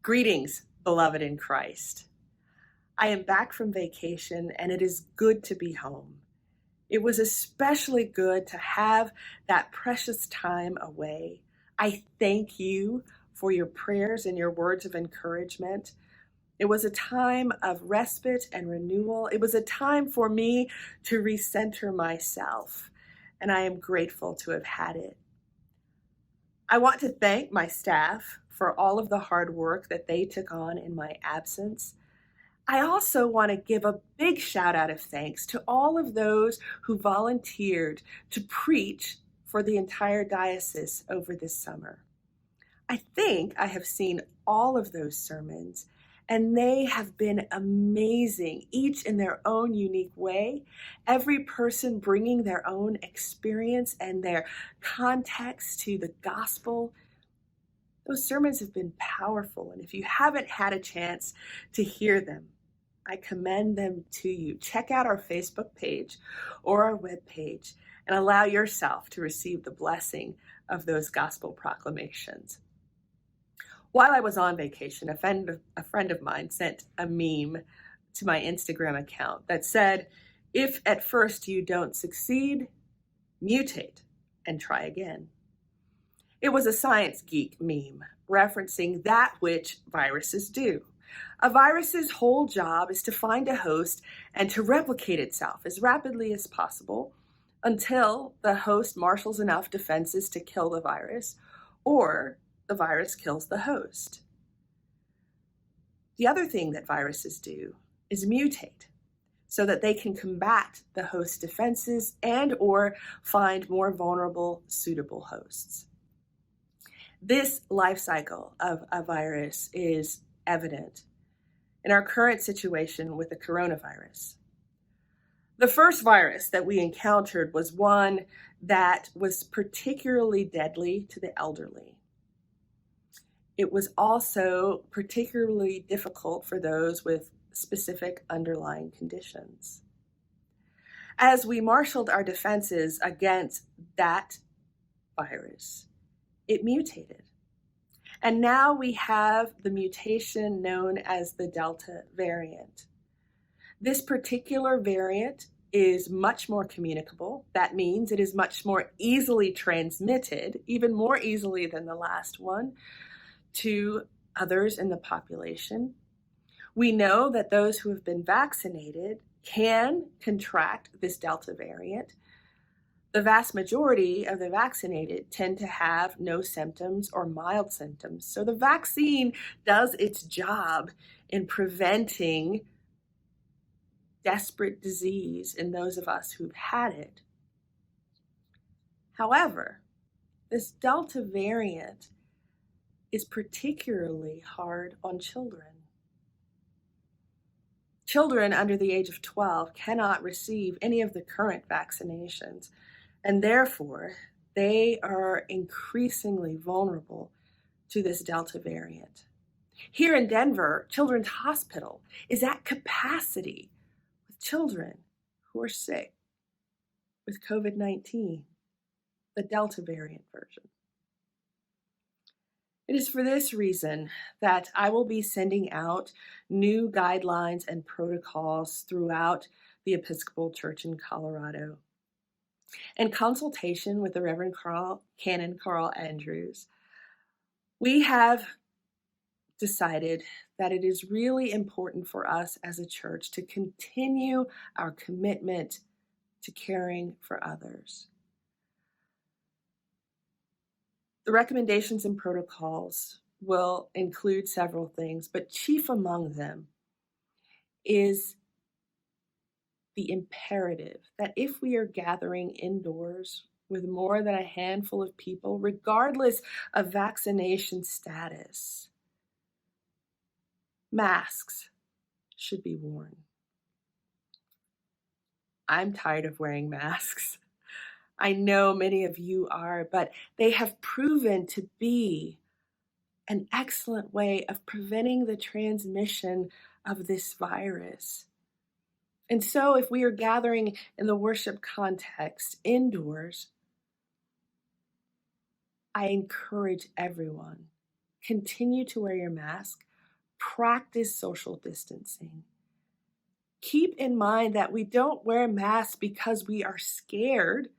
Greetings, beloved in Christ. I am back from vacation and it is good to be home. It was especially good to have that precious time away. I thank you for your prayers and your words of encouragement. It was a time of respite and renewal. It was a time for me to recenter myself, and I am grateful to have had it. I want to thank my staff for all of the hard work that they took on in my absence. I also want to give a big shout out of thanks to all of those who volunteered to preach for the entire diocese over this summer. I think I have seen all of those sermons, and they have been amazing, each in their own unique way, every person bringing their own experience and their context to the gospel. Those sermons have been powerful, and if you haven't had a chance to hear them, I commend them to you. Check out our Facebook page or our webpage and allow yourself to receive the blessing of those gospel proclamations. While I was on vacation, a friend of mine sent a meme to my Instagram account that said, "If at first you don't succeed, mutate and try again." It was a science geek meme referencing that which viruses do. A virus's whole job is to find a host and to replicate itself as rapidly as possible until the host marshals enough defenses to kill the virus, or the virus kills the host. The other thing that viruses do is mutate so that they can combat the host's defenses and or find more vulnerable, suitable hosts. This life cycle of a virus is evident in our current situation with the coronavirus. The first virus that we encountered was one that was particularly deadly to the elderly. It was also particularly difficult for those with specific underlying conditions. As we marshaled our defenses against that virus, it mutated. And now we have the mutation known as the Delta variant. This particular variant is much more communicable. That means it is much more easily transmitted, even more easily than the last one, to others in the population. We know that those who have been vaccinated can contract this Delta variant. The vast majority of the vaccinated tend to have no symptoms or mild symptoms. So the vaccine does its job in preventing desperate disease in those of us who've had it. However, this Delta variant is particularly hard on children. Children under the age of 12 cannot receive any of the current vaccinations, and therefore they are increasingly vulnerable to this Delta variant. Here in Denver, Children's Hospital is at capacity with children who are sick with COVID-19, the Delta variant version. It is for this reason that I will be sending out new guidelines and protocols throughout the Episcopal Church in Colorado. In consultation with the Reverend Canon Carl Andrews, we have decided that it is really important for us as a church to continue our commitment to caring for others. The recommendations and protocols will include several things, but chief among them is the imperative that if we are gathering indoors with more than a handful of people, regardless of vaccination status, masks should be worn. I'm tired of wearing masks. I know many of you are, but they have proven to be an excellent way of preventing the transmission of this virus. And so if we are gathering in the worship context indoors, I encourage everyone, continue to wear your mask, Practice social distancing. Keep in mind that we don't wear masks because we are scared.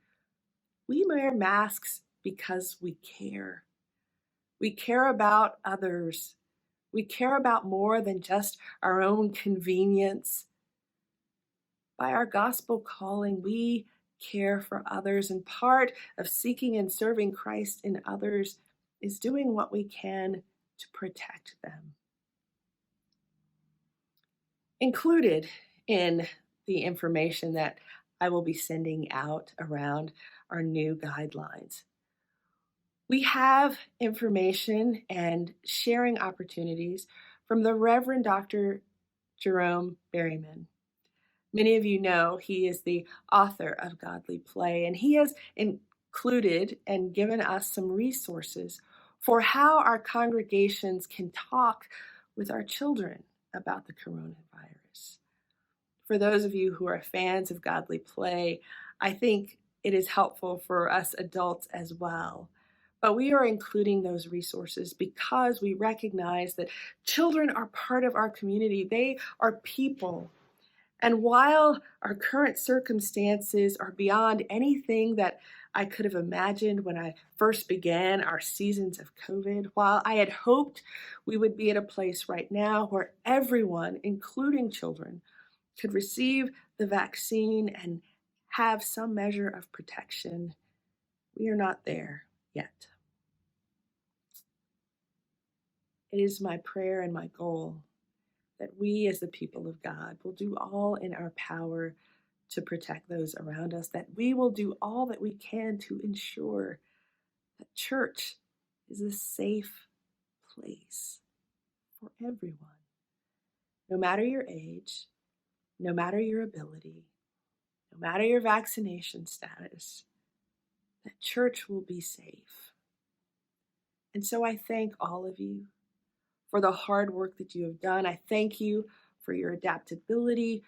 We wear masks because we care. We care about others. We care about more than just our own convenience. By our gospel calling, we care for others, and part of seeking and serving Christ in others is doing what we can to protect them. Included in the information that I will be sending out around our new guidelines, we have information and sharing opportunities from the Reverend Dr. Jerome Berryman. Many of you know he is the author of Godly Play, and he has included and given us some resources for how our congregations can talk with our children about the coronavirus. For those of you who are fans of Godly Play, I think it is helpful for us adults as well. But we are including those resources because we recognize that children are part of our community. They are people. And while our current circumstances are beyond anything that I could have imagined when I first began our seasons of COVID, while I had hoped we would be at a place right now where everyone, including children, could receive the vaccine and have some measure of protection, we are not there yet. It is my prayer and my goal that we as the people of God will do all in our power to protect those around us, that we will do all that we can to ensure that church is a safe place for everyone, no matter your age, no matter your ability, no matter your vaccination status, that church will be safe. And so I thank all of you for the hard work that you have done. I thank you for your adaptability.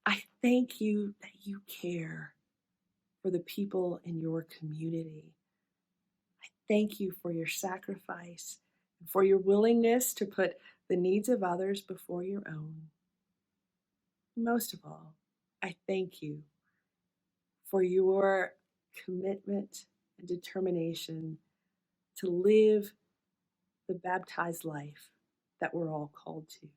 I thank you that you care for the people in your community. I thank you for your sacrifice and for your willingness to put the needs of others before your own. Most of all, I thank you for your commitment and determination to live the baptized life that we're all called to.